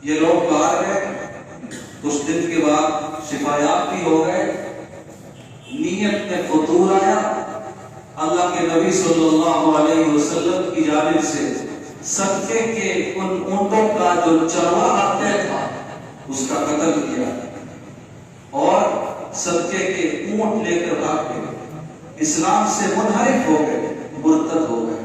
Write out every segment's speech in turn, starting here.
یہ لوگ باہر گئے، کچھ دن کے بعد شفایاب بھی ہو گئے، نیت میں فطور آیا، اللہ کے نبی صلی اللہ علیہ وسلم کی جانب سے صدقے کے ان اونٹوں کا جو چرواہا طے تھا اس کا قتل کیا اور صدقے کے اونٹ لے کر بھاگ گئے، اسلام سے منحرف ہو گئے، مرتد ہو گئے،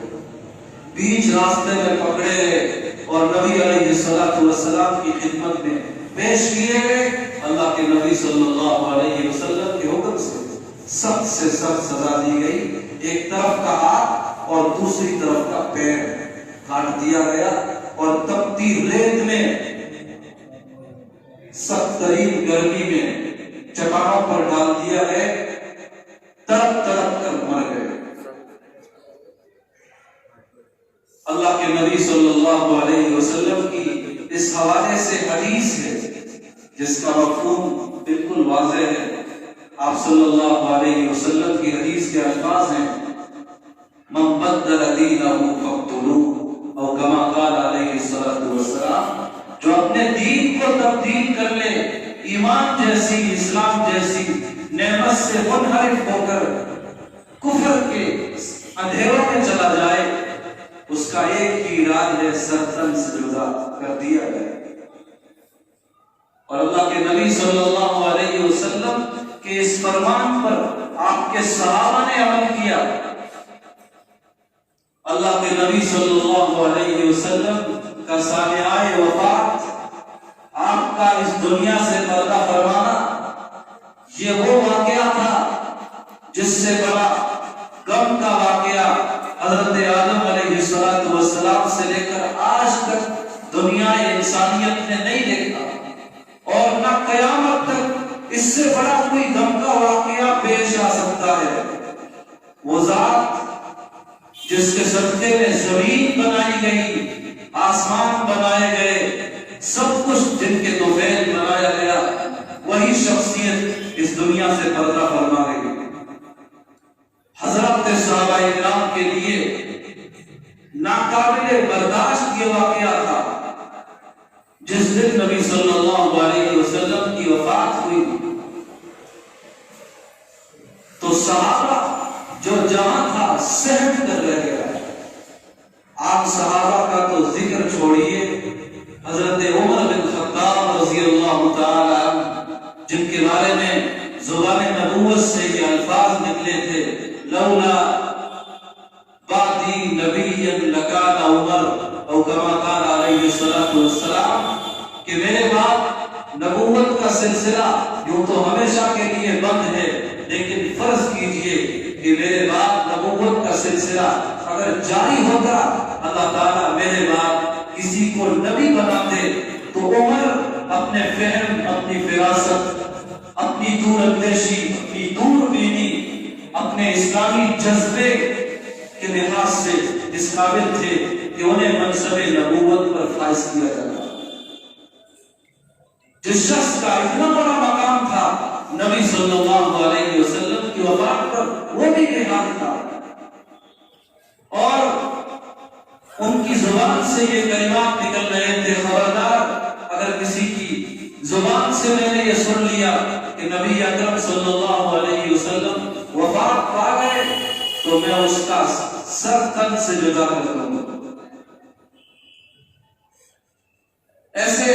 بیچ راستے میں پکڑے گئے اور نبی علیہ السلام کی خدمت میں پیش کیے گئے۔ اللہ کے نبی صلی اللہ علیہ وسلم کے حکم سے سخت سے سخت سزا دی گئی، ایک طرف کا ہاتھ اور دوسری طرف کا پیر کاٹ دیا گیا اور تپتی ریت میں سخت ترین گرمی میں چٹانوں پر ڈال دیا گیا، تڑپ تڑپ کر مر گئے۔ اللہ کے نبی صلی اللہ علیہ وسلم کی اس حوالے سے حدیث ہے جس کا مفہوم بالکل واضح ہے۔ آپ صلی اللہ علیہ وسلم کی حدیث کے الفاظ ہیں، من بدل دینہ فاقتلوہ، اور کما قال علیہ السلام، جو اپنے دین کو تبدیل کر لے، ایمان جیسی، اسلام جیسی نعمت سے منحرف ہو کر کفر کے اندھیروں میں چلا جائے، اس کا ایک ہی علاج ہے، سرطن سے جدا کر دیا جائے۔ اور اللہ کے نبی صلی اللہ علیہ وسلم کے اس فرمان پر آپ کے صحابہ نے عمل کیا۔ اللہ کے نبی صلی اللہ علیہ وسلم کا سانحہ وفات، آپ کا اس دنیا سے پردہ فرمانا، یہ وہ واقعہ تھا جس سے بڑا غم کا واقعہ حضرت آدم علیہ السلام سے لے کر آج تک دنیا انسانیت نے نہیں دیکھا، اور نہ قیامت تک اس سے بڑا کوئی غم کا واقعہ پیش آ سکتا ہے۔ وہ ذات جس کے صدقے میں زمین بنائی گئی، آسمان بنائے گئے، سب کچھ جن کے طفیل بنایا گیا، وہی شخصیت اس دنیا سے پردہ فرما گئی۔ حضرت صحابہ کرام کے لیے ناقابل برداشت یہ واقعہ تھا۔ جس دن نبی صلی اللہ علیہ وسلم کی وفات ہوئی تو صحابہ جو جہاں تھا سہم کر رہ گیا۔ آپ صحابہ کا تو ذکر چھوڑیے، حضرت عمر بن خطاب رضی اللہ تعالی عنہ، جن کے بارے میں زبان نبوت سے یہ الفاظ نکلے تھے، لولا بعدی نبی لکان عمر، او کما قال علیہ السلام، کہ میرے بعد نبوت کا سلسلہ یوں تو ہمیشہ کے لیے بند ہے، لیکن فرض کیجئے کہ میرے بعد نبوت کا سلسلہ اگر جاری ہوگا، اللہ تعالیٰ میرے بعد کسی کو نبی بنا دے، تو عمر اپنے فہم، اپنی فراست، اپنی دور اندیشی، اپنی دور بینی، اپنے اسلامی جذبے کے لحاظ سے اس قابل تھے کہ انہیں منصب نبوت پر فائز کیا جاتا۔ جس شخص کا اتنا بڑا مقام تھا نبی صلی اللہ علیہ وسلم کی وفات پر، وہ بھی بے حال تھا، اور ان کی زبان سے یہ کلمات نکل رہے تھے، خبردار اگر کسی کی زبان سے میں نے یہ سن لیا کہ نبی اکرم صلی اللہ علیہ وسلم وفات پا گئے، تو میں اس کا سر تن سے جدا کر دوں گا۔ ایسے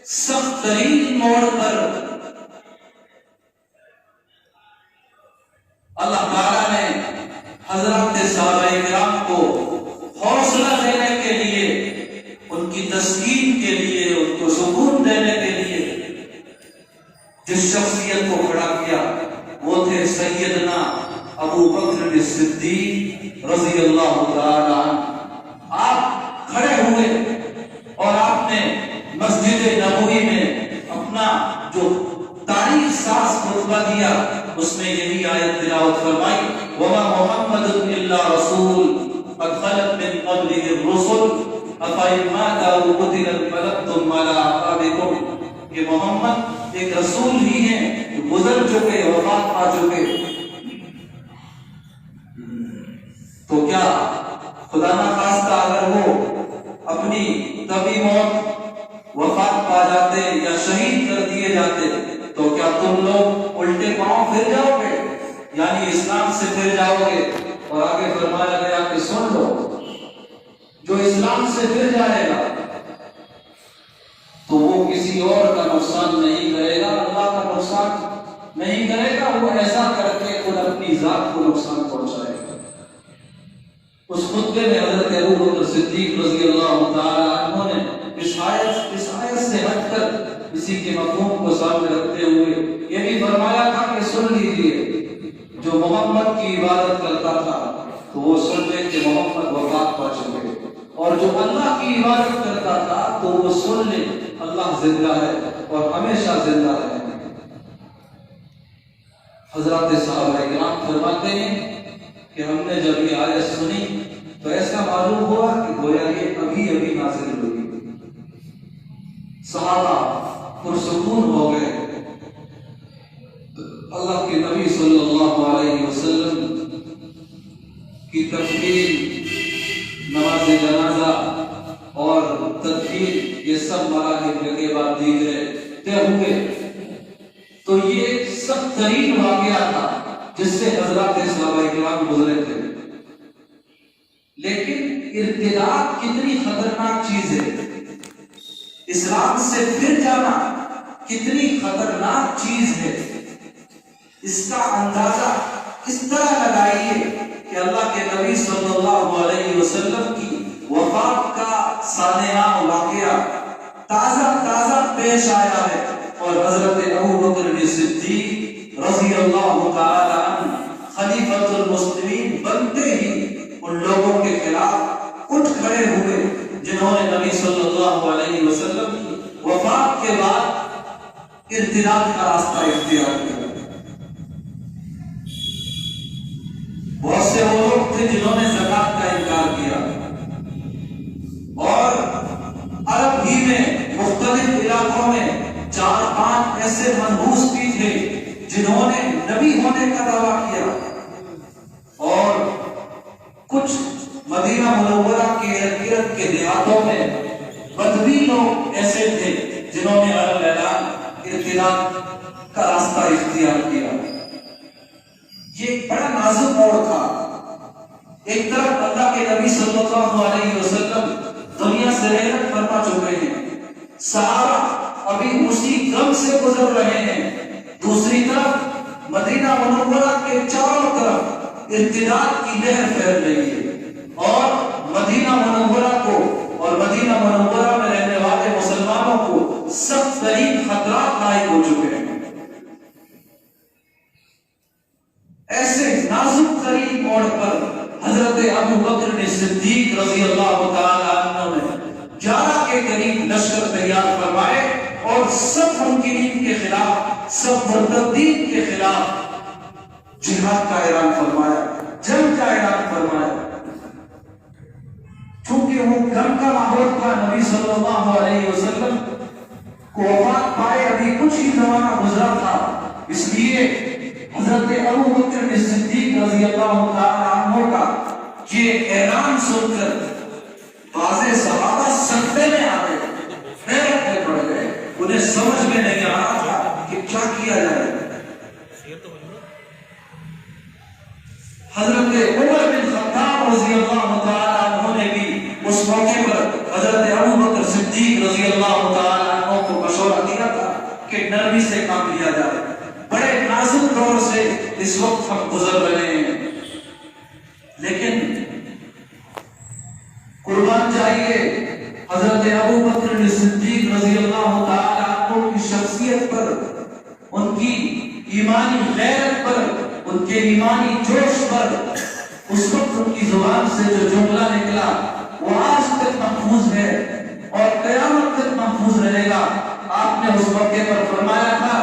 سخت ترین موڑ پر اللہ تعالیٰ نے حضرات صحابہ کرام کو حوصلہ دینے کے لیے، ان کی تسکین کے لیے، ان کو سکون دینے کے لیے جس شخصیت کو کھڑا کیا وہ تھے سیدنا ابو بکر صدیق رضی اللہ تعالی عنہ۔ آپ کھڑے ہوئے اور آپ نے مسجد نبوی میں اپنا جو تاریخ ساز خطبہ دیا، اس میں یہی آیت تلاوت فرمائی، وَمَا مُحَمَّدٌ إِلَّا رَسُولٌ قَدْ خَلَتْ مِن قَبْلِهِ الرُّسُلُ أَفَإِن مَاتَ أَوْ قُتِلَ انقلبتم عَلَىٰ أَعْقَابِكُمْ، کہ محمد ایک رسول ہی ہیں جو گزر چکے، وفات پا چکے، تو کیا خدا نخواستہ اگر وہ اپنی طبی موت وفات پا جاتے یا شہید کر دیے جاتے تو کیا تم لوگ الٹے پاؤں پھر جاؤ گے، یعنی اسلام سے پھر جاؤ گے؟ اور آگے فرمایا گیا کہ سن لو، جو اسلام سے پھر جائے گا تو وہ کسی اور کا نقصان نہیں کرے گا، اللہ کا نقصان نہیں کرے گا، وہ ایسا کر کے خود اپنی ذات کو نقصان پہنچائے گا۔ اس خطبے میں حضرت ابو بکر صدیق رضی اللہ تعالی عنہ نے اس آیت سے ہٹ کر اسی کے مفہوم کو سامنے رکھتے ہوئے یہ بھی فرمایا تھا کہ سن لیجیے، جو محمد کی عبادت کرتا تھا تو وہ سن لے کہ محمد وفات پا چکے، اور جو اللہ کی عبادت کرتا تھا تو وہ سن لے اللہ زندہ ہے اور ہمیشہ زندہ ہے۔ حضرات صحابہ کرام فرماتے ہیں کہ ہم نے جب یہ آیت سنی تو ایسا معلوم ہوا کہ گویا یہ ابھی ابھی نازل ہوئی۔ صحابہ پرسکون ہو گئے، اللہ کے نبی صلی اللہ علیہ وسلم کی تکبیر، نماز جنازہ اور تدفین، یہ سب مراحل کے بعد دیگرے طے ہوئے، تو یہ سب ترین واقعہ تھا جس سے حضرات صحابہ کرام گزرے تھے۔ لیکن ارتداد کتنی خطرناک چیز ہے، اسلام سے پھر جانا کتنی خطرناک چیز ہے، اس کا اندازہ اس طرح لگائیے کہ اللہ کے نبی صلی اللہ علیہ وسلم کی وفات کا سانحہ واقعہ تازہ پیش آیا ہے، اور حضرت ابو بکر صدیق رضی اللہ تعالی عنہ خلیفۃ المسلمین بنتے ہی ان لوگوں کے خلاف اٹھ کھڑے ہوئے جنہوں نے نبی صلی اللہ علیہ وسلم کی وفات کے بعد ارتداد کا راستہ اختیار کیا۔ بہت سے وہ لوگ تھے جنہوں نے زکات کا انکار کیا، اور عرب ہی میں مختلف علاقوں میں 4-5 ایسے منحوس بھی تھے جنہوں نے نبی ہونے کا دعویٰ کیا، اور کچھ مدینہ منورہ کے ارد گرد کے دیہاتوں میں بدوی لوگ ایسے تھے جنہوں نے اعلان ارتداد کا راستہ اختیار کیا۔ یہ ایک بڑا نازک موڑ تھا۔ ایک طرف اللہ کے نبی صلی اللہ علیہ وسلم دنیا سے رحلت فرما چکے ہیں، صحابہ ابھی اسی غم سے گزر رہے ہیں، دوسری طرف مدینہ منورہ کے چاروں طرف ارتداد کی لہر پھیل رہی ہے، اور مدینہ منورہ کو اور مدینہ منورہ میں رہنے والے مسلمانوں کو سخت ترین خطرات لاحق ہو چکے ہیں۔ ایسے نازک ترین موڑ پر حضرت ابو بکر صدیق رضی اللہ تعالی عنہ نے 11 کے قریب لشکر تیار فرمائے، اور سب منکرین کے خلاف، سب مرتدین کے خلاف جہاد کا اعلان فرمایا، جنگ کا اعلان فرمایا۔ چونکہ وہ غم کا ماحول تھا، نبی صلی اللہ علیہ وسلم کو وفات پائے ابھی کچھ ہی زمانہ گزرا تھا، اس لیے حضرت ابو بکر صدیق رضی اللہ تعالی عنہ کا یہ اعلان سن کر بعض صحابہ سجدے میں آ گئے، حیرت میں پڑ گئے، انہیں سمجھ میں نہیں آ رہا تھا کہ کیا کیا جائے۔ حضرت عمر بن خطاب رضی اللہ تعالی عنہ نے بھی اس موقع پر حضرت ابو بکر صدیق رضی اللہ تعالی عنہ کو مشورہ دیا تھا کہ نرمی سے کام لیا جائے، بڑے نازک دور سے اس وقت ہم گزر رہے ہیں۔ لیکن قربان جائیے حضرت ابو بکر صدیق رضی اللہ تعالی عنہ کی شخصیت پر، ان کی ایمانی غیرت پر، ان کے ایمانی جوش پر، اس وقت ان کی زبان سے جو جملہ نکلا وہ آج تک محفوظ ہے اور قیامت تک محفوظ رہے گا۔ آپ نے اس موقع پر فرمایا تھا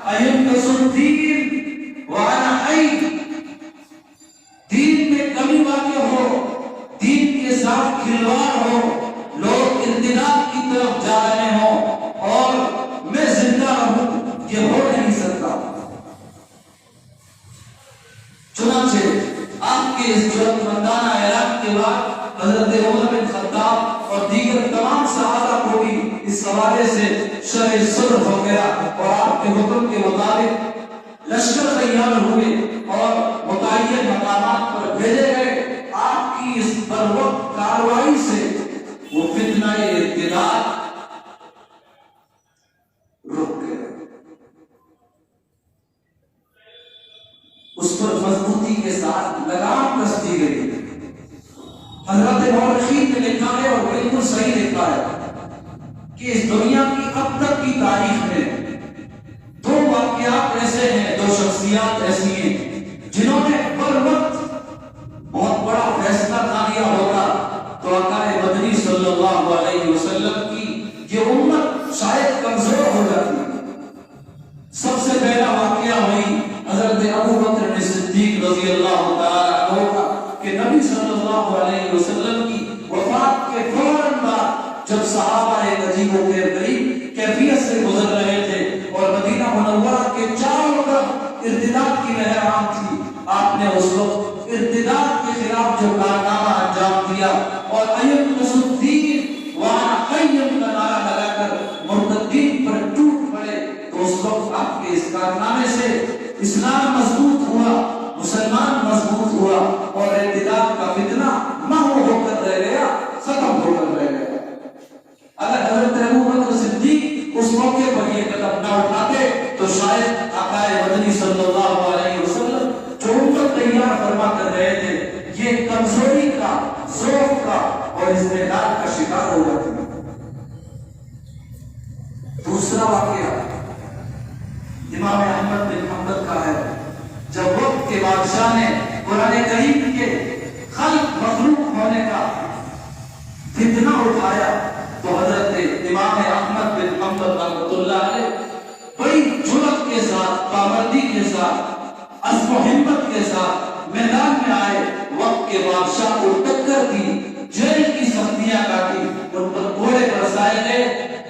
اَيُنْقَصُ الدِّينُ وَأَنَا حَيٌّ، دین میں کمی واقع ہو، دین کے ساتھ کھلواڑ ہو، لوگ ارتداد کی طرف جا رہے ہوں اور میں زندہ رہوں، یہ ہو نہیں سکتا۔ چنانچہ آپ کے اس جرأت مندانہ اعلان کے بعد حضرت عمر بن خطاب اور دیگر تمام صحابہ کو بھی اس حوالے سے شرح صلح ہو گیا اور آپ کے حکم کے مطابق لشکر تیار ہوئے اور متعین مقامات پر بھیجے گئے. آپ کی اس بروقت کارروائی سے وہ فتنہ ارتداد رک گیا. اس پر مضبوطی کے ساتھ لگام کس دی گئی. حضرت مورخین نے لکھا ہے اور بالکل صحیح لکھا ہے کہ اس دنیا کی اب تک کی تاریخ میں دو واقعات ایسے ہیں, دو شخصیات ایسی ہیں جنہوں نے بر وقت بہت بڑا فیصلہ کر لیا ہوتا تو آقا مدنی صلی اللہ علیہ وسلم کی یہ امت شاید کمزور ہو جاتی. سب سے پہلا واقعہ ہوئی حضرت ابو بکر صدیق رضی اللہ تعالی عنہ کا کہ نبی صلی اللہ علیہ وسلم کی وفات کے فوراً بعد جب صحابہ ایک عجیب و غریب کیفیت سے گزر رہے تھے اور مدینہ منورہ کے چاروں طرف ارتداد کی لہر عام تھی, آپ نے اس وقت ارتداد کے خلاف جو کارنامہ انجام دیا اور ایوب الدین وہاں قیم کا نعرہ لگا کر مرتدین پر ٹوٹ پڑے, تو اس وقت آپ کے اس کارنامے سے اسلام مضبوط ہوا, مسلمان مضبوط ہوا اور ارتداد کا فتنہ محو ہو کر رہ گیا, ختم ہو کر رہ گیا. اگر حضرت ابو بکر صدیق اس موقع پر یہ قدم نہ اٹھاتے تو شاید آقا مدنی صلی اللہ علیہ وسلم جو امت تیار فرما کر رہے تھے یہ کمزوری کا, ضعف کا اور استعداد کا شکار ہو جاتے. دوسرا واقعہ امام احمد بن حنبل کا ہے. جب وقت کے بادشاہ نے قرآن کریم کے خلق مخلوق ہونے کا فتنہ اٹھایا تو حضرت امام احمد بن حنبل رحمۃ اللہ علیہ بڑی جرأت کے ساتھ, پابندی کے ساتھ, عزم و ہمت کے ساتھ میدان میں آئے, وقت کے بادشاہ کو ٹکر دی, جیل کی سختیاں کاٹی, ان پر گھوڑے برسائے گئے,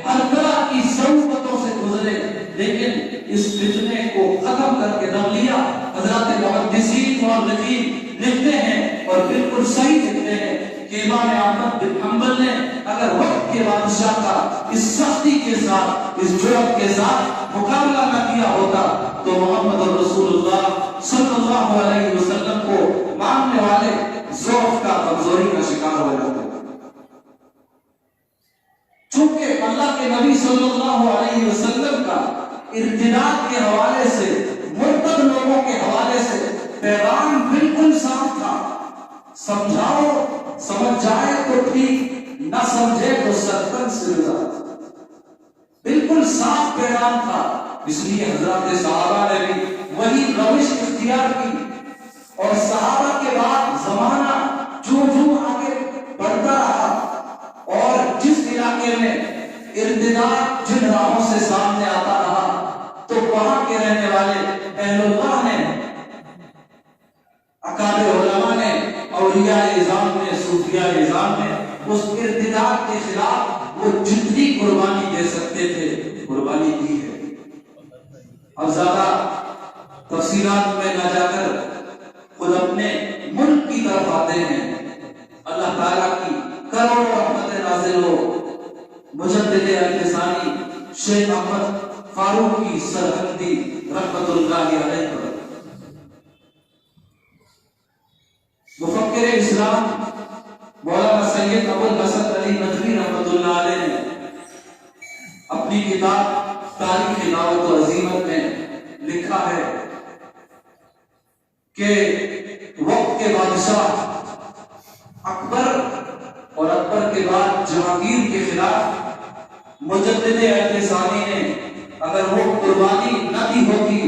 ہر طرح کی صعوبتوں سے گزرے, لیکن اس فتنے کو ختم کر کے دم لیا. حضرات محدثین اور لکھتے ہیں اور بالکل صحیح لکھتے ہیں کہ امام احمد بن حنبل نے اگر وقت کے بادشاہ کا اس سختی کے ساتھ, اس جرأت کے ساتھ مقابلہ نہ کیا ہوتا تو محمد رسول اللہ صلی اللہ علیہ وسلم کو ماننے والے ضعف کا, کمزوری کا شکار ہو جاتے. چونکہ اللہ کے نبی صلی اللہ علیہ وسلم کا ارتداد کے حوالے سے, مرتد لوگوں کے حوالے سے پیغام بالکل صاف تھا. سمجھاؤ, سمجھ جائے تو ٹھیک, نہ سمجھے تو سرکن سے بالکل صاف پیغام تھا. اس لیے حضرات صحابہ نے بھی وہی روش اختیار کی اور صحابہ کے بعد زمانہ جو آگے بڑھتا رہا اور جس علاقے میں ارتداد جن راہوں سے سامنے آتا رہا تو وہاں کے رہنے والے اہل اللہ نے, اکابر علماء نے, اولیاء اعظام نے, صوفیاء اعظام نے اس ارتداد کے خلاف وہ جتنی قربانی دے سکتے تھے قربانی دی ہے. اب زیادہ تفصیلات میں نہ جا کر خود اپنے ملک کی طرف آتے ہیں. اللہ تعالیٰ کی کروڑوں رحمت نازل ہو مجدد الفسانی شیخ احمد فاروقی سرہندی رحمت اللہ علیہ پر. مفکر اسلام مولانا سید ابو الحسن علی ندوی رحمت اللہ علیہ نے اپنی کتاب تاریخ دعوت و عزیمت میں لکھا ہے کہ وقت کے بادشاہ اکبر اور اکبر کے بعد جہانگیر کے خلاف مجدد اہل ثانی نے اگر وہ قربانی نہ دی ہوتی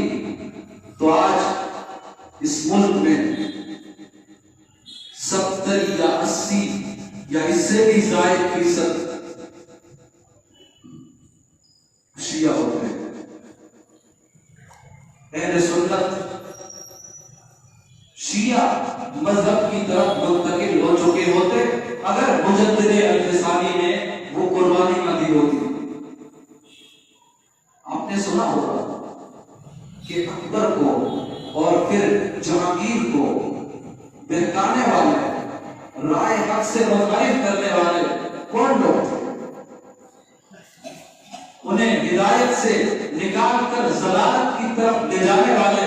تو آج اس ملک میں 70 یا 80 یا اس سے بھی زائد فیصد شیعہ ہوتے ہیں. اہل سنت شیعہ مذہب کی طرف منتقل ہو چکے ہوتے اگر مجدد اہل ثانی نے وہ قربانی نہ دی ہوتی. آپ نے سنا ہوگا کہ اکبر کو اور پھر جہانگیر کو بہکانے والے, رائے حق سے مخالف کرنے والے کون لوگ تھے؟ انہیں ہدایت سے نکال کر ضلالت کی طرف لے جانے والے،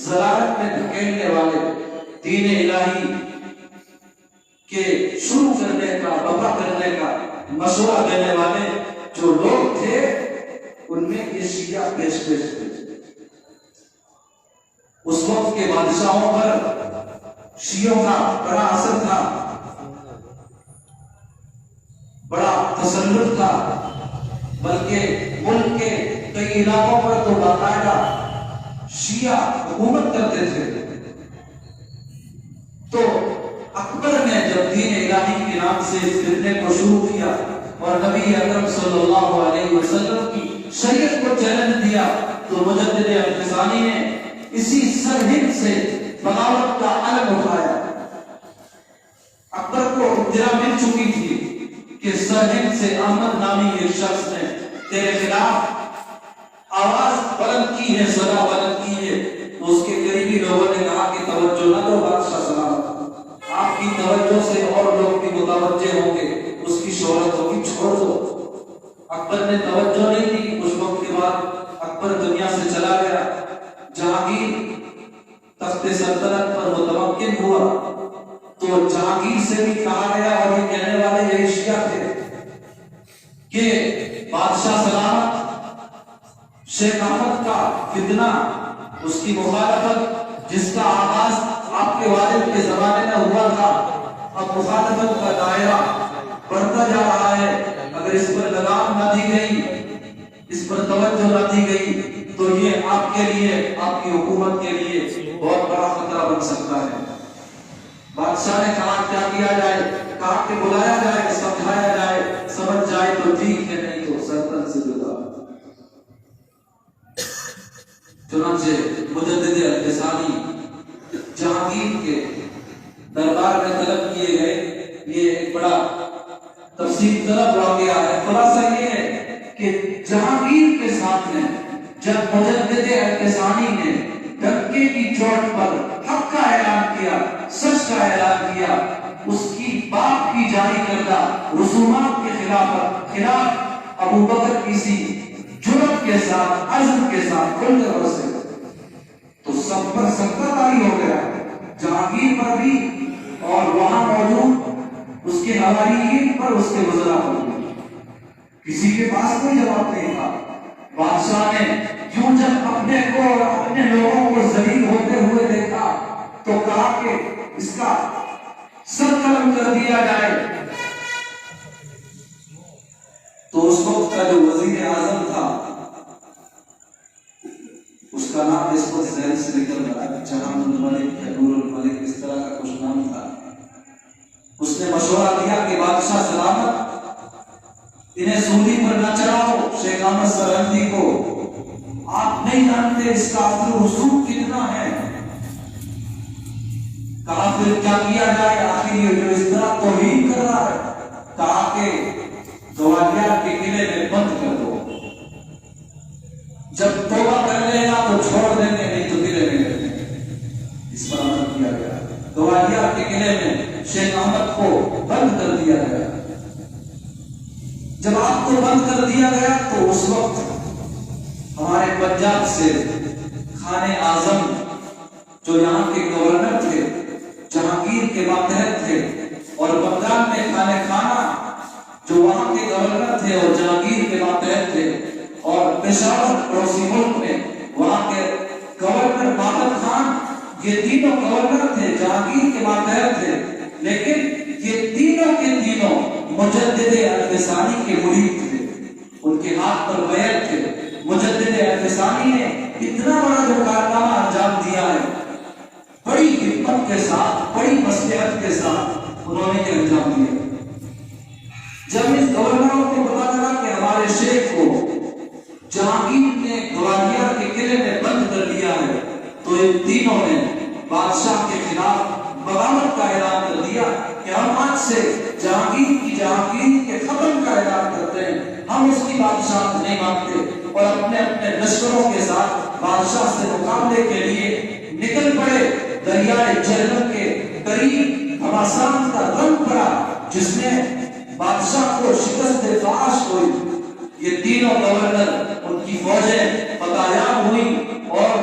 ضلالت میں دھکیلنے والے، دین الہی کے شروع کرنے کا، بپا کرنے کا مشورہ دینے والے جو لوگ تھے، ان میں یہ شیعہ پیش تھے۔ اس وقت کے بادشاہوں پر شیعوں کا بڑا اثر تھا، بڑا تسلط تھا، بلکہ ملک کے کئی علاقوں پر تو باقاعدہ شیعہ حکومت کرتے تھے۔ تو اکبر نے جب دین الہی کے نام سے فتنے کو شروع کیا اور نبی اکرم صلی اللہ علیہ وسلم کی شریعت کو چیلنج دیا، تو مجدد الفسانی نے اسی سرہند سے بغاوت کا علم اٹھایا۔ اکبر کو اطلاع مل چکی تھی کہ سرہند سے احمد نامی ایک شخص نے تیرے خلاف آواز بلند کی ہے، صدا بلند کی ہے۔ تو اس کے قریبی لوگوں نے کہا کہ توجہ نہ دو بادشاہ سلامت، آپ کی توجہ سے اور لوگ بھی متوجہ ہوں گے، اس کی شہرت ہوگی، چھوڑ دو۔ اکبر نے توجہ نہیں دی۔ کچھ وقت کے بعد اکبر دنیا سے چلا گیا۔ جہانگیر تخت سلطنت پر متمکن ہوا، تو جہانگیر سے بھی کہا گیا، اور یہ کہنے والے یہی شیعہ تھے کہ بادشاہ سلامت شیخ احمد کا فتنہ، اس کی مخالفت جس کا آغاز آپ کے والد کے زمانے میں ہوا تھا، اب مخالفت کا دائرہ بڑھتا جا رہا ہے۔ اگر اس پر لگام نہ دی گئی، اس پر توجہ نہ دی گئی، تو یہ آپ کے لیے، آپ کی حکومت کے لیے بہت بڑا خطرہ بن سکتا ہے۔ بادشاہ نے کہا کیا کیا جائے؟ کہا کہ بلایا جائے، سمجھایا جائے، سمجھ جائے تو ٹھیک ہے، نہیں تو سلطنت سے جدا۔ چنانچہ مجدد الفسانی جہانگیر کے دربار میں طلب کیے گئے۔ یہ ایک بڑا تفصیل طلب واقعہ ہے۔ خلاصہ یہ ہے کہ جہانگیر کے سامنے جب مجدد الفسانی نے ڈنکے کی چوٹ پر حق کا اعلان کیا، سچ کا اعلان کیا، اس کی باپ کی جاری کردہ رسومات کے خلاف ابو بکر کسی جرأت کے ساتھ، عزم کے ساتھ کھل کر برسے، تو سب پر سکتہ طاری ہو گیا، جہانگیر پر بھی اور وہاں موجود اس کے حواریین پر، اس کے وزراء پر بھی۔ کسی کے پاس کوئی جواب نہیں تھا۔ بادشاہ نے کیوں جب اپنے کو اور اپنے لوگوں کو ذلیل ہوتے ہوئے دیکھا، تو کہا کہ اس کا سر قلم کر دیا جائے۔ تو اس وقت کا جو وزیر اعظم تھا، اس کا نام اس وقت ذہن سے نکل رہا ہے، جہان الملک یا نور الملک، اس طرح کا کچھ نام تھا۔ اس نے مشورہ دیا کہ بادشاہ سلامت انہیں سولی پر نہ چڑھاؤ، شیخ احمد سرہندی کو، آپ نہیں جانتے اس کا اثر و رسوخ کتنا ہے۔ کہا پھر کیا کیا جائے؟ آخر یہ جو اس طرح توہین کر رہا ہے، کہا کہ گوالیار کے قلعے میں بند کر دو، جب توبہ کر لے گا تو چھوڑ دیں گے، نہیں تو قلعے میں رکھیں گے۔ اس پر عمل کیا گیا، گوالیار کے قلعے میں شیخ احمد کو بند کر دیا گیا۔ جب آپ کو بند کر دیا گیا تو اس وقت ہمارے پنجاب سے خان اعظم جو یہاں کے گورنر تھے، جہانگیر کے ماتحت تھے، اور بنگال میں خانہ خانہ جو وہاں کے گورنر تھے اور جہانگیر کے ماتحت تھے، اور پشاور پڑوسی ملک میں وہاں کے گورنر ماہر خان، یہ تینوں گورنر تھے، جہانگیر کے ماتحت تھے، لیکن یہ تینوں کے تینوں مجدد الفسانی کے مرید تھے، ان کے ہاتھ پر بیعت تھے۔ مجدد الفسانی نے اتنا بڑا جو کارنامہ انجام دیا ہے، بڑی ہمت کے ساتھ، بڑی مصلحت کے ساتھ انہوں نے یہ انجام دیا۔ جب اس گورنروں کو پتا چلا کہ ہمارے شیخ کو جہانگیر نے گوالیار کے قلعے میں بند کر دیا ہے، تو ان تینوں نے بادشاہ کے خلاف بغاوت کا اعلان کر دیا کہ ہم آج سے جہانگیر کی جہانگیری کے ختم کا اعلان کرتے ہیں، ہم اس کی بادشاہت نہیں مانتے، اور اپنے اپنے لشکروں کے ساتھ بادشاہ سے مقابلے کے لیے نکل پڑے۔ دریائے جہلم کے قریب گھمسان کا رنگ پڑا، جس میں بادشاہ کو شکست فاش ہوئی۔ یہ تینوں گورنر ان کی فوجیں فتحیاب ہوئی اور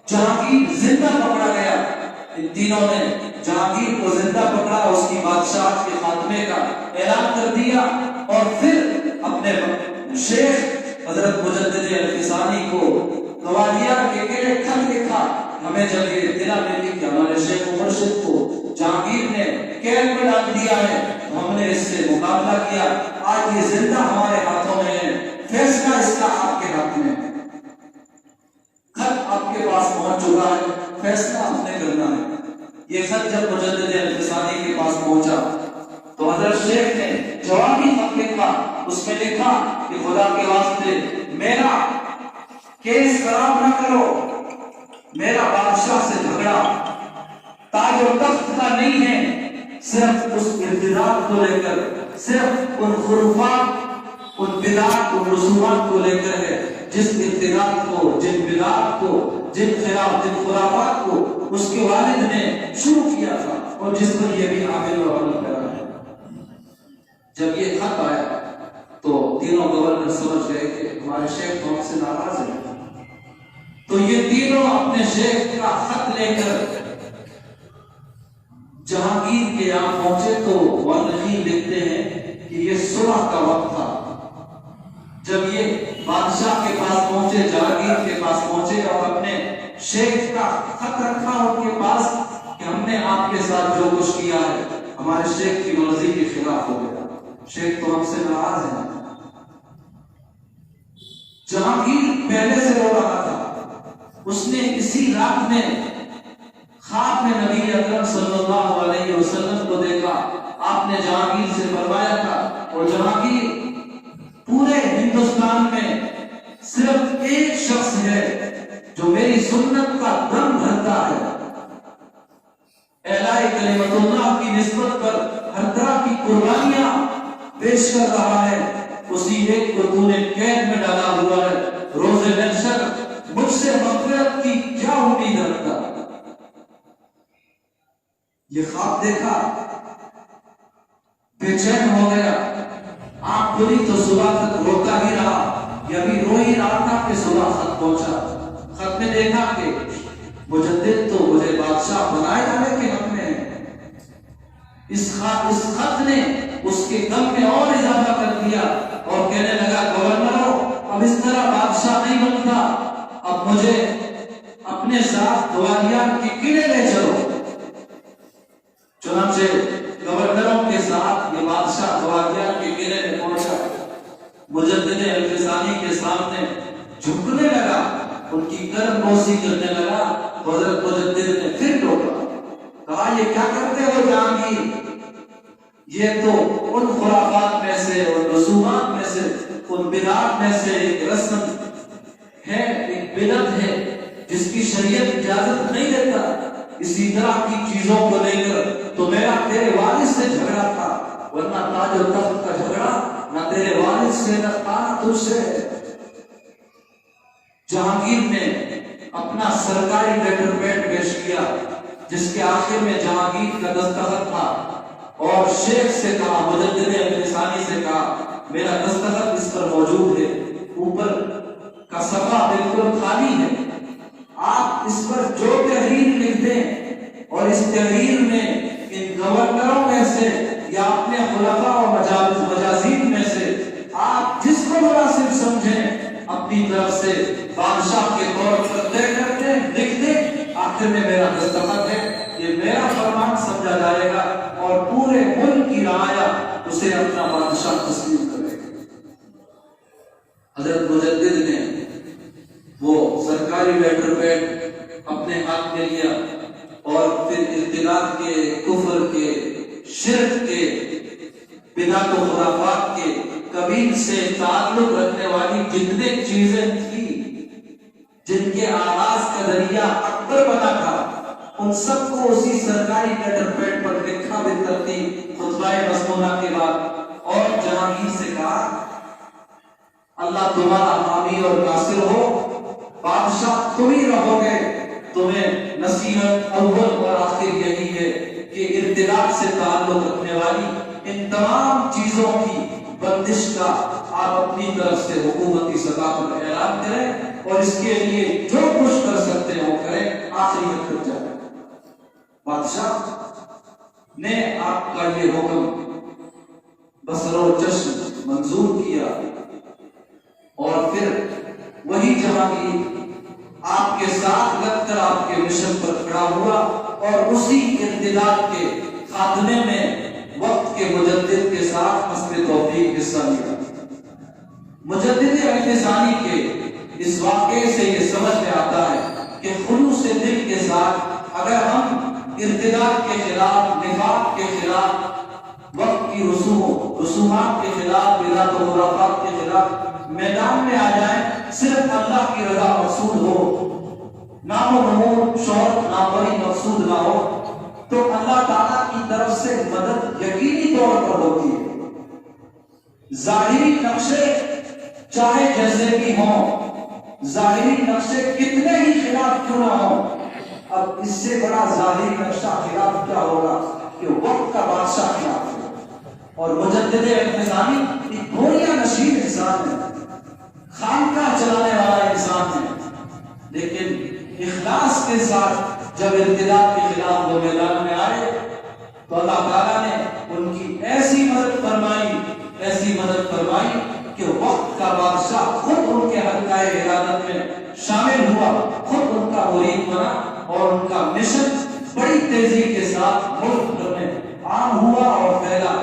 جہانگیر زندہ پکڑا گیا. ان تینوں نے جہانگیر کو زندہ پکڑا، اس کی بادشاہ کے خاتمے کا اعلان کر دیا اور پھر اپنے شیخ حضرت مجدد الفسانی کو گوالیار کے قلعے خط لکھا. ہمیں جب یہ اطلاع ملی کہ ہمارے شیخ و مرشد کو جہانگیر نے قید میں ڈال دیا ہے تو ہم نے اس سے مقابلہ کیا. آج یہ زندہ ہمارے ہاتھوں میں ہے، فیصلہ اس کا آپ کے ہاتھ میں ہے. خط آپ کے پاس پہنچ چکا ہے، فیصلہ آپ نے کرنا ہے. یہ خط جب مجدد الفسانی کے پاس پہنچا تو حضرت شیخ نے جوابی خط لکھا. اس میں لکھا کہ خدا کے واسطے میرا کیس خراب نہ کرو، میرا بادشاہ سے جھگڑا تاج و تخت کا نہیں ہے، صرف اس ارتداد کو لے کر، صرف ان خرافات، ان بدعات، ان رسومات کو لے کر ہے جس ارتداد کو، جن بدعات کو، جن خلاف، جن خرافات کو اس کے والد نے شروع کیا تھا اور جس پر یہ بھی عامل و عمل کرا ہے. جب یہ خط آیا تو تینوں گورنر سمجھ گئے کہ ہمارے شیخ تو ہم سے ناراض ہیں. تو یہ تینوں اپنے شیخ کا خط لے کر جہانگیر کے یہاں پہنچے تو مورخین لکھتے ہیں کہ یہ صلح کا وقت تھا. جب یہ بادشاہ کے پاس پہنچے، جہانگیر کے پاس پہنچے اور اپنے شیخ کا خط رکھا ان کے پاس کہ ہم نے آپ کے ساتھ جو کچھ کیا ہے ہمارے شیخ کی مرضی کے خلاف ہو گیا، شیخ تو ہم سے ناراض ہے. جہانگیر پہلے سے رو رہا تھا. اس نے اسی رات میں خواب میں نبی اکرم صلی اللہ علیہ وسلم کو دیکھا. آپ نے جہانگیر سے فرمایا تھا، اور جہانگیر پورے ہندوستان میں صرف ایک شخص ہے جو میری سنت کا دم بھرتا ہے، اعلاء کلمت اللہ کی نسبت پر ہر طرح کی قربانیاں پیش کر رہا ہے. اسی ایک کو تو نے قید میں ڈالا ہوا ہے. روز محشر مجھ سے مغفرت کی کیا امید رکھتا؟ یہ خواب دیکھا، بے چین ہو گیا. آنکھ کھلی تو صبح تک روتا ہی رہا، یہ بھی رو ہی رہا تھا کہ صبح خط پہنچا. خط میں دیکھا کہ مجدد تو مجھے بادشاہ بنائے جانے کے حق میں ہے. اس خط نے اس کے غم میں اور اضافہ کر دیا اور کہنے لگا، گورنروں اب اس طرح بادشاہ نہیں بنتا، اب مجھے اپنے ساتھ گوالیار کے قلعے لے چلو. چنانچہ گورنروں کے ساتھ یہ بادشاہ گوالیار کے قلعے میں پہنچا. مجدد الفسانی کے سامنے جھکنے لگا، ان کی کرم نوشی کرنے لگا. حضرت مجدد نے پھر ٹوکا، کہا یہ کیا کرتے ہو جہانگیر؟ یہ تو ان خرافات میں سے، ان رسومات میں سے، ان بدعات میں سے ایک رسم ہے، ایک بدعت ہے جس کی شریعت اجازت نہیں دیتا. اسی طرح کی چیزوں کو لے کر تو میرا تیرے والد سے جھگڑا تھا، ورنہ تاج و تخت کا جھگڑا نہ تیرے والد سے نہ تھا تجھ سے. جہانگیر نے اپنا سرکاری لیٹر پیڈ پیش کیا جس کے آخر میں جہانگیر کا دستخط تھا اور شیخ سے کہا، مجدد الفسانی سے کہا، میرا دستخط اس پر موجود ہے. اوپر کا صفحہ بالکل خالی ہے، آپ اس پر جو تحریر لکھ دیں اور اس تحریر میں ان گورنروں میں سے یا اپنے خلفاء و مجازین میں سے آپ جس کو مناسب سمجھیں اپنی طرف سے بادشاہ کے طور پر طے کر دیں، لکھ دیں. آخر میں میرا دستخط ہے، یہ میرا فرمان سمجھا جائے گا اور پورے ملک کی رعایا اسے اپنا بادشاہ تسلیم کرے گا. حضرت مجدد نے وہ سرکاری لیٹر پیڈ اپنے ہاتھ میں لیا اور پھر ارتداد کے، کفر کے، شرک کے، بدعت و خرافات کے، قبیل سے تعلق رکھنے والی جتنے چیزیں تھیں جن کے آغاز کا ذریعہ اکبر بنا تھا، ان سب کو اسی سرکاری لیٹر پیڈ پر لکھا بھی ترتیب خطبہ مسنونہ کے بعد اور جہانگیر سے کہا، اللہ تمہارا حامی اور ناصر ہو، بادشاہ تم ہی رہو گے. تمہیں نصیحت اول اور آخر یہی ہے کہ ارتداد سے تعلق رکھنے والی ان تمام چیزوں کی بندش کا آپ اپنی طرف سے حکومتی سطح پر اعلان کریں اور اس کے لیے جو کچھ کر سکتے ہیں وہ کریں، آخری حد تک جائیں۔ بادشاہ نے آپ کا یہ حکم بسر و چشم منظور کیا اور پھر وہی جہانگیر آپ کے ساتھ لگ کر آپ کے مشن پر کھڑا ہوا اور اسی ارتداد کے خاتمے میں وقت کے مجدد کے ساتھ حسب توفیق حصہ لیا۔ مجدد عہد ثانی کے اس واقعے سے یہ سمجھ میں آتا ہے کہ خلوص دل کے ساتھ اگر ہم ارتداد کے خلاف، نفاق کے خلاف، وقت کی رسومات کے خلاف، بدعت و خرافات کے خلاف میدان میں آ جائیں، صرف اللہ کی رضا مقصود ہو، نام و نمود، شہرت، ناموری مقصود نہ ہو، تو اللہ تعالیٰ کی طرف سے مدد یقینی طور پر ہوتی ہے۔ ظاہری نقشے چاہے جیسے بھی ہوں، ظاہری نقشے کتنے ہی خلاف کیوں نہ ہوں، اب اس سے بڑا ظاہری نقشہ خلاف کیا ہوگا کہ وقت کا بادشاہ خلاف ہے۔ اور مجدد عہد ثانی ایک گوریاں نشین انسان ہے، خانقاہ چلانے والا انسان ہے، لیکن اخلاص کے ساتھ جب ارتداد کے خلاف وہ میدان میں آئے تو اللہ تعالیٰ نے ان کی ایسی مدد فرمائی کہ وقت کا بادشاہ خود ان کے حلقۂ ارادت میں شامل ہوا، خود ان کا مرید بنا اور ان کا مشن بڑی تیزی کے ساتھ ملک بھر میں عام ہوا اور پھیلا،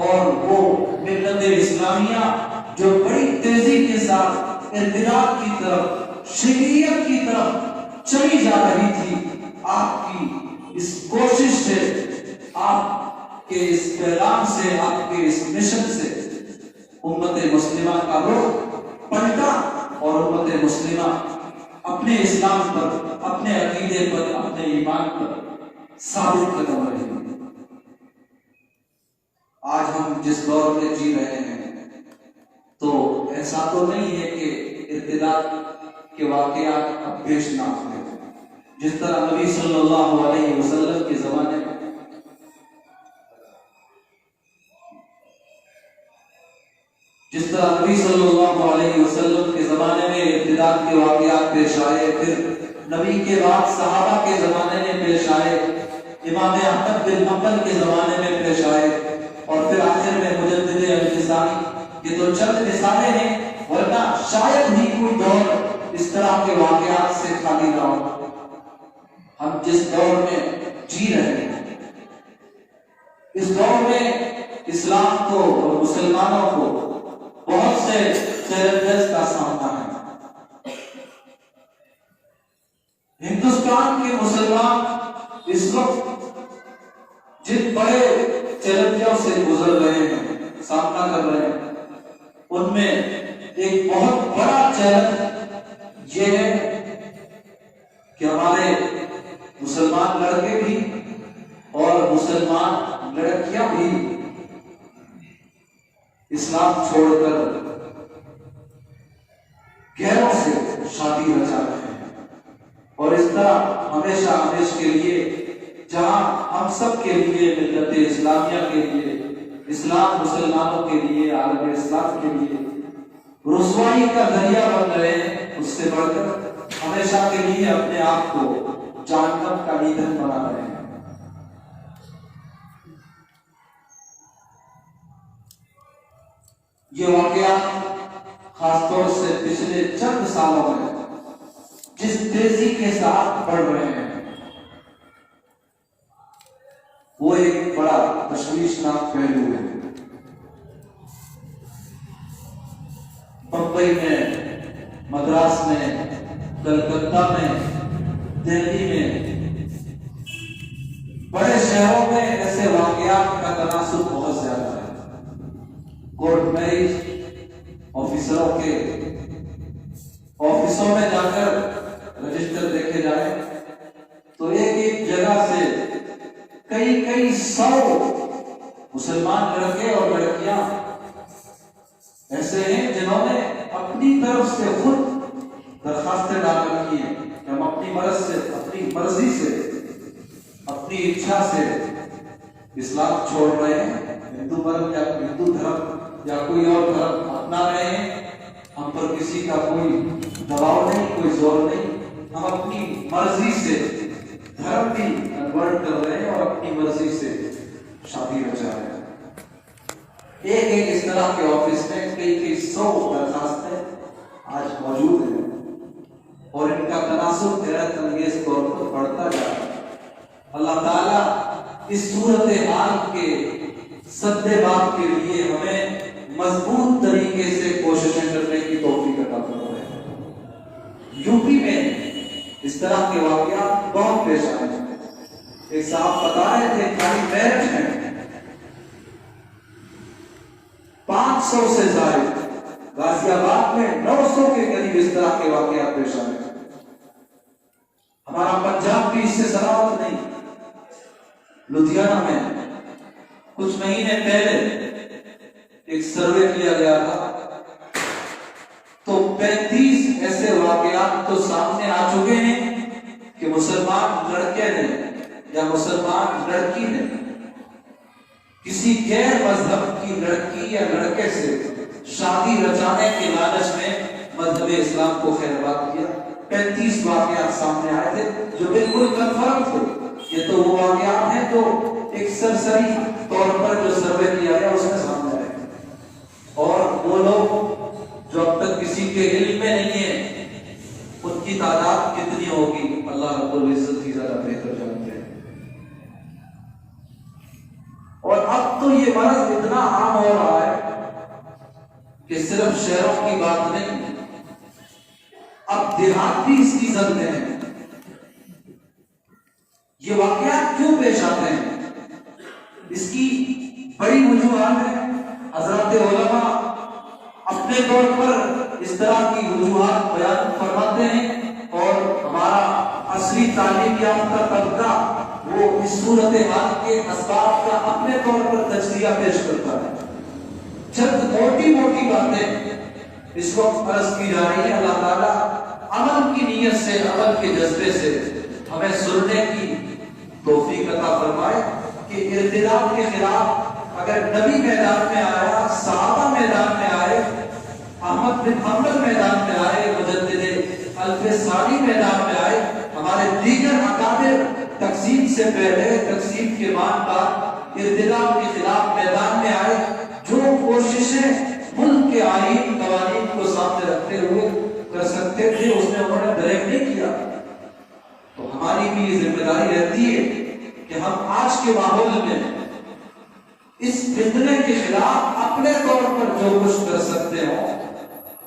اور وہ ملت اسلامیہ جو بڑی تیزی کے ساتھ ارتداد کی طرف، شیعیت کی طرف چلی جا رہی تھی، آپ کی اس کوشش سے، آپ کے اس پیغام سے، آپ کے اس مشن سے امت مسلمہ کا رخ پلٹا اور امت مسلمہ اپنے اسلام پر، اپنے عقیدے پر، اپنے ایمان پر ثابت قدم رہی۔ آج ہم جس دور میں جی رہے ہیں تو ایسا تو نہیں ہے کہ ارتداد کے واقعات اب پیش نہ ہوئے، جس طرح نبی صلی اللہ علیہ وسلم کے زمانے میں ارتداد کے واقعات پیش آئے، پھر نبی کے بعد صحابہ کے زمانے میں پیش آئے، امام احمد بن حنبل کے زمانے میں پیش آئے، اور پھر آخر میں مجدد عہد ثانی۔ یہ تو چند مثالیں ہیں، ورنہ شاید ہی کوئی دور اس طرح کے واقعات سے خالی نہ ہو۔ ہم جس دور میں جی رہے ہیں، اس دور میں اسلام کو اور مسلمانوں کو بہت سے چیلنجز کا سامنا ہے۔ ہندوستان کے مسلمان اس وقت جن بڑے چیلنجوں سے گزر رہے ہیں، سامنا کر رہے ہیں، ان میں ایک بہت بڑا چیلنج یہ ہے کہ ہمارے مسلمان لڑکے بھی اور مسلمان لڑکیاں بھی اسلام چھوڑ کر غیروں سے شادی رچا رہے ہیں، اور اس طرح ہمیشہ ہمیشہ کے لیے جہاں ہم سب کے لیے، ملت اسلامیہ کے لیے، اسلام مسلمانوں کے لیے، عالم اسلام کے لیے رسوائی کا ذریعہ بن رہے ہیں، اس سے بڑھ کر ہمیشہ کے لیے اپنے آپ کو جہنم کا ایندھن بنا رہے ہیں۔ یہ واقعات خاص طور سے پچھلے چند سالوں میں جس تیزی کے ساتھ بڑھ رہے ہیں، وہ ایک بڑا تشویشناک پہلو ہے۔ بمبئی میں، مدراس میں، کلکتہ میں، دہلی میں، بڑے شہروں میں ایسے واقعات کا تناسب بہت زیادہ ہے۔ کورٹ میرج آفیسروں کے آفسوں میں جا کر رجسٹر دیکھے جائے تو ایک جگہ سے کئی سو مسلمان لڑکے اور لڑکیاں ایسے ہیں جنہوں نے اپنی طرف سے خود درخواستیں ڈال رکھی ہیں کہ ہم اپنی مرضی سے، اپنی اچھا سے اسلام چھوڑ رہے ہیں، ہندو دھرم یا کوئی اور دھرم اپنا رہے ہیں، ہم پر کسی کا کوئی دباؤ نہیں، کوئی زور نہیں، ہم اپنی مرضی سے دھرم بھی کنورٹ کر رہے ہیں اور اپنی مرضی سے شادی رچا رہے ہیں۔ ایک اس طرح کے آفس میں کئی 100 درخواستیں آج موجود ہیں اور ان کا تناسب حیرت انگیز طور پر بڑھتا جا رہا ہے۔ اللہ تعالیٰ اس صورتحال کے سدباب کے لیے ہمیں مضبوط طریقے سے کوششیں کرنے کی توفیق عطا فرمائے۔ یوپی میں اس طرح کے واقعات بہت پیش آئے ہیں۔ ایک صاحب بتا رہے تھے خالی میرٹھ میں 500 سے زائد، غازی آباد میں 900 کے قریب اس طرح کے واقعات پیش آئے ہیں۔ ہمارا پنجاب بھی اس سے سلامت نہیں۔ لدھیانہ میں کچھ مہینے پہلے ایک سروے کیا گیا تھا تو 35 ایسے واقعات تو سامنے آ چکے ہیں کہ مسلمان لڑکے نے یا مسلمان لڑکی نے کسی غیر مذہب کی لڑکی یا لڑکے سے شادی رچانے کے لالچ میں مذہب اسلام کو خیرباد کیا۔ 35 واقعات سامنے آئے تھے جو بالکل کنفرم تھے۔ یہ تو وہ واقعات ہیں جو ایک سرسری طور پر جو سروے کیا گیا اس میں سامنے آئے، اور وہ لوگ جو اب تک کسی کے علم میں نہیں ہیں ان کی تعداد کتنی ہوگی اللہ رب العزت کی زیادہ بہتر جانتے ہیں۔ اور اب تو یہ مرض اتنا عام ہو رہا ہے کہ صرف شہروں کی بات نہیں، اب دیہات بھی اس کی زد میں ہیں۔ یہ واقعات کیوں پیش آتے ہیں؟ اس کی بڑی وجوہات ہیں۔ حضرات علماء اپنے طور پر اس طرح کی وجوہات بیان فرماتے ہیں اور ہمارا عصری تعلیم یافتہ طبقہ وہ اس صورتحال کے اسباب کا اپنے طور پر تجزیہ پیش کرتا ہے۔ چند موٹی موٹی باتیں اس وقت عرض کی جا رہی ہے۔ اللہ تعالیٰ عمل کی نیت سے، عمل کے جذبے سے ہمیں سننے کی توفیق عطا فرمائے کہ ارتداد کے خلاف اگر نبی میدان میں آیا، صحابہ میدان میں آئے، احمد بن حنبل میدان میں آئے، مجدد الفسانی میدان میں آئے، ہمارے دیگر اکابر تقسیم سے پہلے، تقسیم کے بعد ارتداد کے خلاف میدان میں آئے، جو کوششیں ملک کے آئین قوانین کو سامنے رکھتے ہوئے کر سکتے تھے اس نے انہوں نے ڈائریکٹ نہیں کیا۔ تو ہماری بھی یہ ذمہ داری رہتی ہے کہ ہم آج کے ماحول میں اس فتنے کے خلاف اپنے طور پر جو کچھ کر سکتے ہوں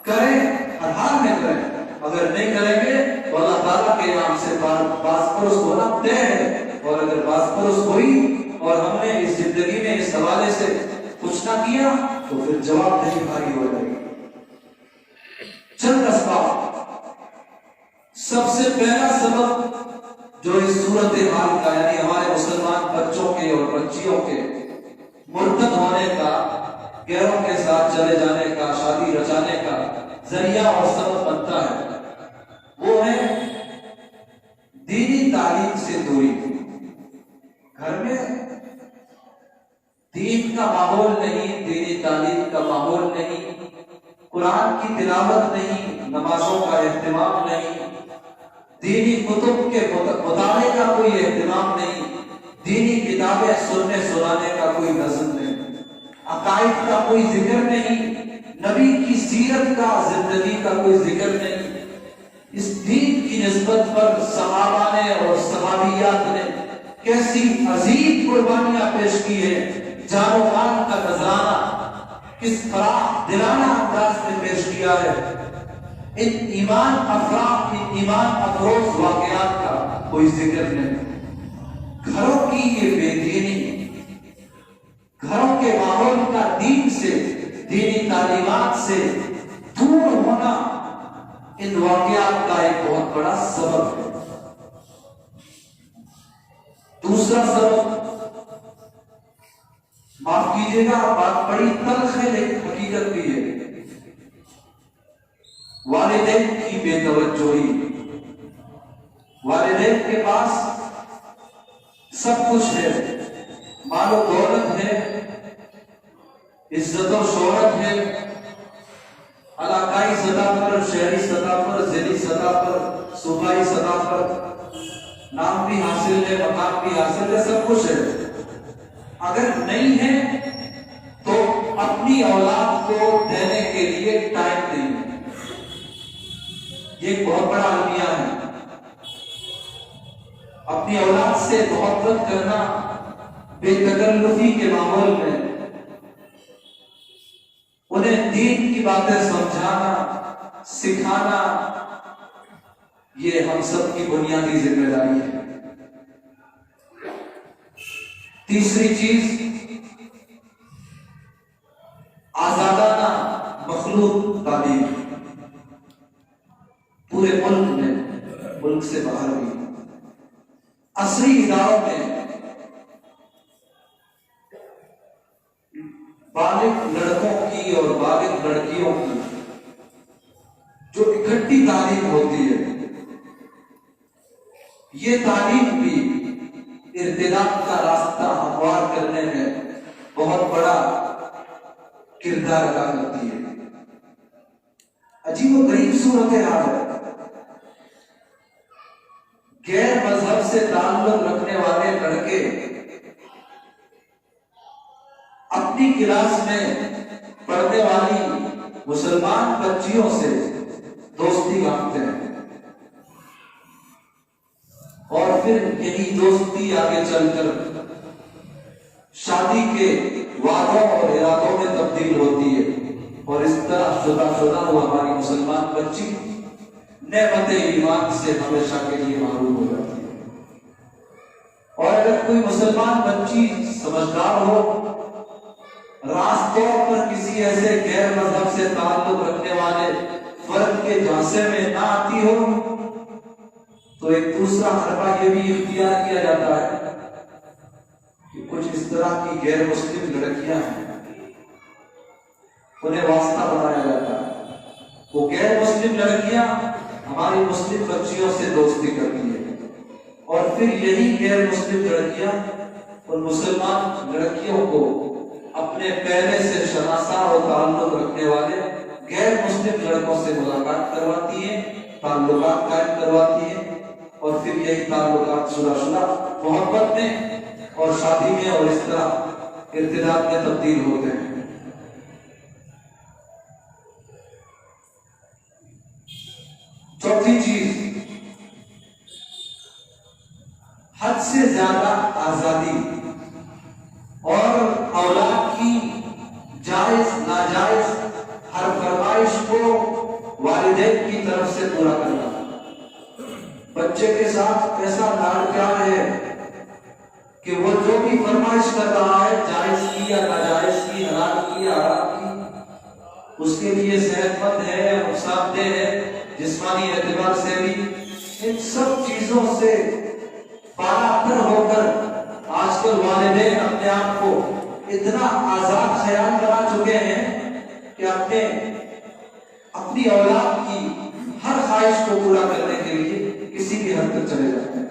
کریں، ہر حال میں کریں۔ اگر نہیں کریں گے تو اللہ تعالیٰ کے نام سے باز پرست ہونا طے ہے، اور اگر باز پرست ہوئی اور ہم نے اس زندگی میں اس حوالے سے کچھ نہ کیا تو پھر جواب دہی بھاری ہو جائے گی۔ چند اسباب۔ سب سے پہلا سبب جو اس صورتحال کا، یعنی ہمارے مسلمان بچوں کے اور بچیوں کے مرتد ہونے کا، غیروں کے ساتھ چلے جانے کا، شادی رچانے کا ذریعہ اور سبب بنتا ہے، وہ ہے دینی تعلیم سے دوری۔ گھر میں دین کا ماحول نہیں، دینی تعلیم کا ماحول نہیں، قرآن کی تلاوت نہیں، نمازوں کا اہتمام نہیں، دینی کتب کے مطالعے کا کوئی اہتمام نہیں، دینی کتابیں سننے سنانے کا کوئی نظم نہیں، عقائد کا کوئی ذکر نہیں، نبی کی سیرت کا، زندگی کا کوئی ذکر نہیں۔ اس دین کی نسبت پر صحابہ نے اور صحابیات نے کیسی عظیم قربانیاں پیش کی ہیں، جان و مال کا نذرانہ کس فراخ دلانہ انداز میں پیش کیا ہے۔ ان ایمان افروز واقعات کا کوئی ذکر نہیں۔ گھروں کی یہ بے دینی، گھروں کے ماحول کا دین سے، دینی تعلیمات سے دور ہونا ان واقعات کا ایک بہت بڑا سبب ہے۔ دوسرا سبب، معاف کیجیے گا بات بڑی تلخ ہے لیکن حقیقت بھی ہے، والدین کی بے توجہی۔ والدین کے پاس سب کچھ ہے، مال و دولت ہے، عزت و شہرت ہے، علاقائی سطح پر، شہری سطح پر، ضلعی سطح پر، صوبائی سطح پر نام بھی حاصل ہے، مقام بھی حاصل ہے، سب کچھ ہے۔ اگر نہیں ہے تو اپنی اولاد کو دینے کے لیے ٹائم نہیں ہے۔ یہ ایک بہت بڑا المیہ ہے۔ اپنی اولاد سے محبت کرنا بے تکلفی کے ماحول میں، انہیں دین کی باتیں سمجھانا، سکھانا، یہ ہم سب کی بنیادی ذمہ داری ہے۔ تیسری چیز، آزادانہ مخلوط تعلیم، پورے ملک میں، ملک سے باہر بھی، عصری اداروں میں بالغ لڑکوں کی اور بالغ لڑکیوں کی جو اکٹھی تعلیم ہوتی ہے، یہ تعلیم بھی ارتداد کا راستہ ہموار کرنے میں بہت بڑا کردار ادا کرتی ہے۔ عجیب و غریب صورتحال ہے۔ غیر مذہب سے تعلق رکھنے والے لڑکے اپنی کلاس میں پڑھنے والی مسلمان بچیوں سے دوستی مانگتے ہیں، اور پھر یہی دوستی آگے چل کر شادی کے وعدوں اور ارادوں میں تبدیل ہوتی ہے، اور اس طرح شدہ وہ ہماری مسلمان بچی نعمت ایمان سے ہمیشہ کے لیے محروم ہو جاتی ہے۔ اور اگر کوئی مسلمان بچی سمجھدار ہو، راست طور پر کسی ایسے غیر مذہب سے تعلق رکھنے والے فرد کے جھانسے میں نہ آتی ہو، تو ایک دوسرا حربہ یہ بھی اختیار کیا جاتا ہے کہ کچھ اس طرح کی غیر مسلم لڑکیاں ہیں، انہیں واسطہ بنایا جاتا ہے۔ وہ غیر مسلم لڑکیاں ہماری مسلم بچیوں سے دوستی کرتی ہیں، اور پھر یہی غیر مسلم لڑکیاں اور مسلمان لڑکیوں کو اپنے پہلے سے شناسا اور تعلق رکھنے والے غیر مسلم لڑکوں سے ملاقات کرواتی ہیں، تعلقات قائم کرواتی ہیں، اور پھر یہی تعلقات شدہ محبت میں اور شادی میں اور اس طرح ارتداد میں تبدیل ہوتے ہیں۔ چوتھی چیز، حد سے زیادہ آزادی اور اولاد کی جائز ناجائز ہر فرمائش کو والدین کی طرف سے پورا کرنا۔ بچے کے ساتھ ایسا لاڈ پیار ہے کہ وہ جو بھی فرمائش کر رہا ہے، جائز کی یا ناجائز کی، حلال کی یا حرام کی، اس کے لیے صحت مند ہے یا نقصان دہ ہے جسمانی اعتبار سے بھی، ان سب چیزوں سے بالا ہو کر آج کل والدین اپنے آپ کو اتنا آزاد خیال بنا چکے ہیں کہ اپنی اولاد کی ہر خواہش کو پورا کرنے کے لیے کسی بھی حد تک چلے جاتے ہیں۔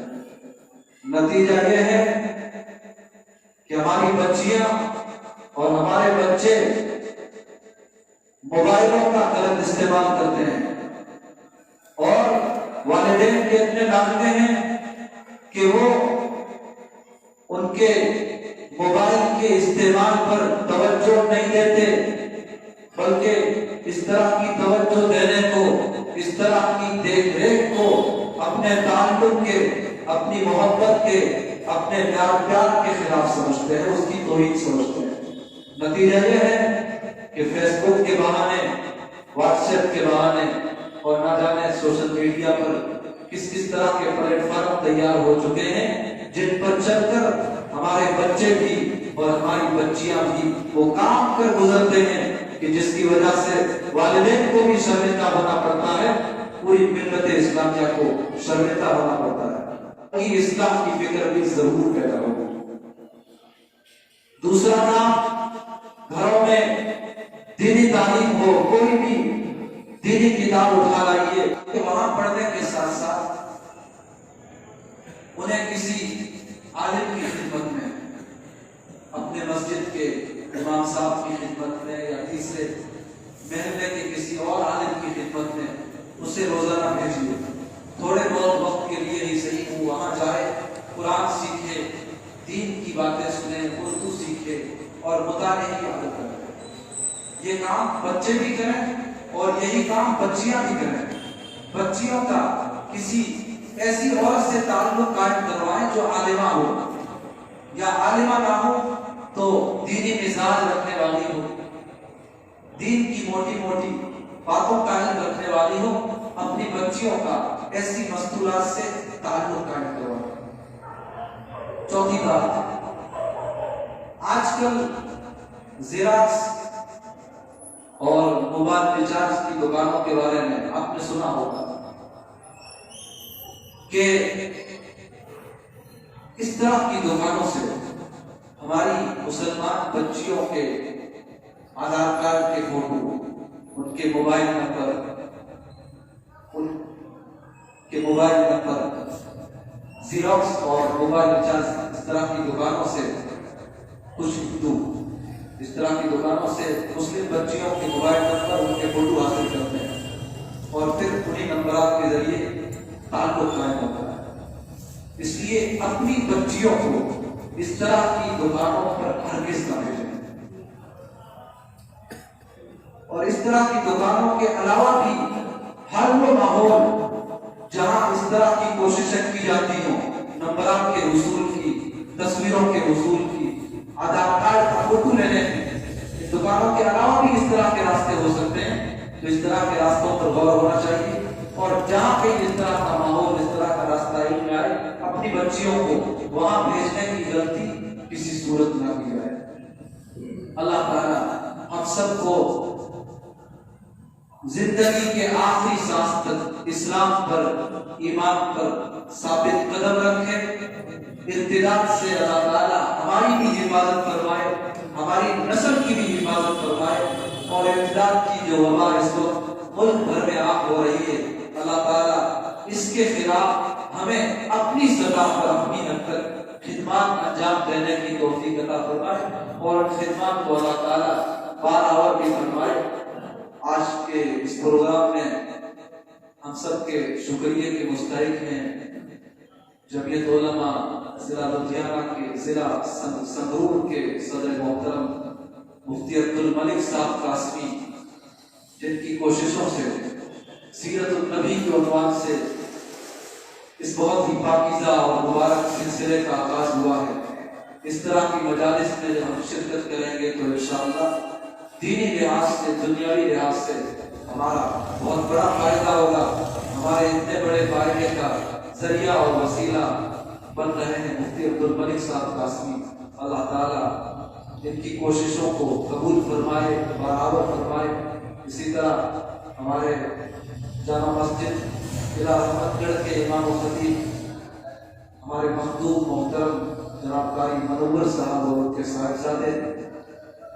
نتیجہ یہ ہے کہ ہماری بچیاں اور ہمارے بچے موبائلوں کا غلط استعمال کرتے ہیں، اور والدین کے اتنے ڈانٹتے ہیں کہ وہ ان کے موبائل کے استعمال پر توجہ نہیں دیتے، بلکہ اس طرح کی توجہ دینے کو، اس طرح کی دیکھ ریکھ کو اپنے تعلق کے، اپنی محبت کے، اپنے پیار کے خلاف سمجھتے ہیں، اس کی توہین سمجھتے ہیں۔ نتیجہ یہ ہے کہ فیس بک کے بہانے، واٹس ایپ کے بہانے، اور نہ جانے سوشل میڈیا پر کس طرح کے پلیٹ فارم تیار ہو چکے ہیں جن پر چل کر ہمارے بچے بھی اور ہماری بچیاں بھی وہ کام کر گزرتے ہیں کہ جس کی وجہ سے والدین کو بھی شرمندہ ہونا پڑتا ہے، پوری ملت اسلامیہ کو شرمندہ ہونا پڑتا ہے۔ کہ اصلاح کی فکر بھی ضرور پیدا ہو۔ دوسرا کام، گھروں میں دینی تعلیم ہو، کوئی بھی دینی کتاب اٹھا لائیے کہ وہاں پڑھنے کے ساتھ ساتھ انہیں کسی عالم کی خدمت میں، اپنے مسجد کے امام صاحب کی خدمت میں یا تیسرے محلے کے کسی اور عالم کی خدمت میں اسے روزانہ بھیجیے. تھوڑے بہت وقت کے لیے ہی صحیح وہ وہاں جائے, قرآن سیکھے, دین کی باتیں سنیں, اردو سیکھے اور مطالعے کی عادت کریں. یہ کام بچے بھی کریں اور یہی کام بچیاں بھی کریں. بچیوں کا کسی ایسی عورت سے تعلق قائم کروائیں جو عالمہ ہو, یا عالمہ نہ ہو تو دینی مزاج رکھنے والی ہو, دین کی موٹی موٹی باتوں کا علم رکھنے والی ہو. اپنی بچیوں کا ایسی مستورات سے تعلق قائم کروائیں. چوتھی بات, آج کل زیراکس اور موبائل ریچارج کی دکانوں کے بارے میں آپ نے سنا ہوگا کہ اس طرح کی دکانوں سے ہماری مسلمان بچیوں کے آدھار کارڈ کے فوٹو, ان کے موبائل نمبر, زیراکس اور موبائل ریچارج, اس طرح کی دکانوں سے کچھ اس طرح کی دکانوں سے مسلم بچیوں کے موبائل نمبر, ان کے فوٹو حاصل کرتے ہیں اور پھر انہیں نمبرات کے ذریعے تعلق قائم ہوتا ہے. اس لیے اپنی بچیوں کو اس طرح کی دکانوں پر ہرگز نہ بھیجیں. اور اس طرح کی دکانوں کے علاوہ بھی ہر وہ ماحول جہاں اس طرح کی کوششیں کی جاتی ہوں, نمبرات کے حصول کی, تصویروں کے حصول کی, آدھار کارڈ کا فوٹو لینے کی, دکانوں کے علاوہ بھی اس طرح کے راستے ہو سکتے ہیں, تو اس طرح کے راستوں پر غور ہونا چاہیے. اور جہاں کہیں اس طرح کا ماحول, اس طرح کا راستہ علم میں آئے, اپنی بچیوں کو وہاں بھیجنے کی غلطی کسی صورت نہ کی جائے. اللہ تعالیٰ ہم سب کو زندگی کے آخری سانس تک اسلام پر, ایمان پر ثابت قدم رکھے. ارتداد سے اللہ تعالیٰ ہماری بھی حفاظت فرمائے, ہماری نسل کی بھی حفاظت فرمائے, اور ارتداد کی جو وبا اس وقت ملک بھر میں عام ہو رہی ہے, اللہ تعالیٰ اس کے خلاف ہمیں اپنی سطح پر اپنی حد تک خدمات انجام دینے کی توفیق عطا فرمائے, اور خدمات کو اللہ تعالیٰ بارآور بھی فرمائے. آج کے اس پروگرام میں ہم سب کے شکریہ کے مستحق ہیں جمعیت علماء ضلع لدھیانہ کے ضلع سنگرور کے صدر محترم مفتی عبدالملک صاحب قاسمی, جن کی کوششوں سے سیرت النبی کے عنوان سے اس بہت ہی پاکیزہ اور مبارک سلسلے کا آغاز ہوا ہے. اس طرح کی مجالس میں جب ہم شرکت کریں گے تو انشاءاللہ دینی لحاظ سے, دنیاوی لحاظ سے ہمارا بہت بڑا فائدہ ہوگا. ہمارے اتنے بڑے فائدے کا ذریعہ اور وسیلہ بن رہے ہیں مفتی عبدالملک صاحب قاسمی. اللہ تعالیٰ ان کی کوششوں کو قبول فرمائے, برابر فرمائے. اسی طرح ہمارے جامع مسجد ضلع احمد گڑھ کے امام و خطیب ہمارے مخدوم محترم جناب قاری منور صاحب اور ان کے صاحبزادے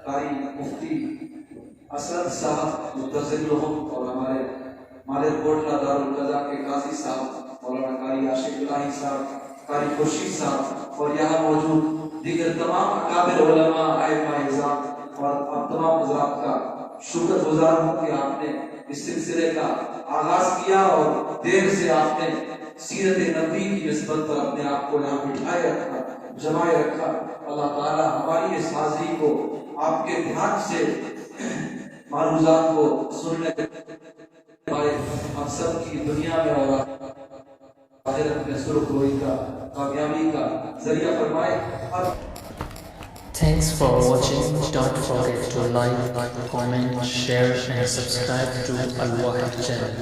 قاری مفتی اسد صاحب متظلہم, اور ہمارے مالر کوٹلہ دارالقضا کے قاضی صاحب مولانا قاری عاشق الہی صاحب, قاری خورشید صاحب, اور یہاں موجود دیگر تمام اکابر علماء, ائمہ اعظام, اور تمام حضرات کا شکر گزار ہوں کہ آپ نے اس سلسلے کا آغاز کیا اور دیر سے آپ نے سیرت نبی کی نسبت پر اپنے آپ کو یہاں بٹھائے رکھا, جمائے رکھا. اللہ تعالیٰ ہماری اس حاضری کو آپ کے دھیان سے معروضات کو سننے پائے, ہم سب کی دنیا میں اور آخرت میں سرخ روئی کا, کامیابی کا ذریعہ فرمائے. Thanks for watching. Don't forget to like, comment, share and subscribe to Al Wahid channel.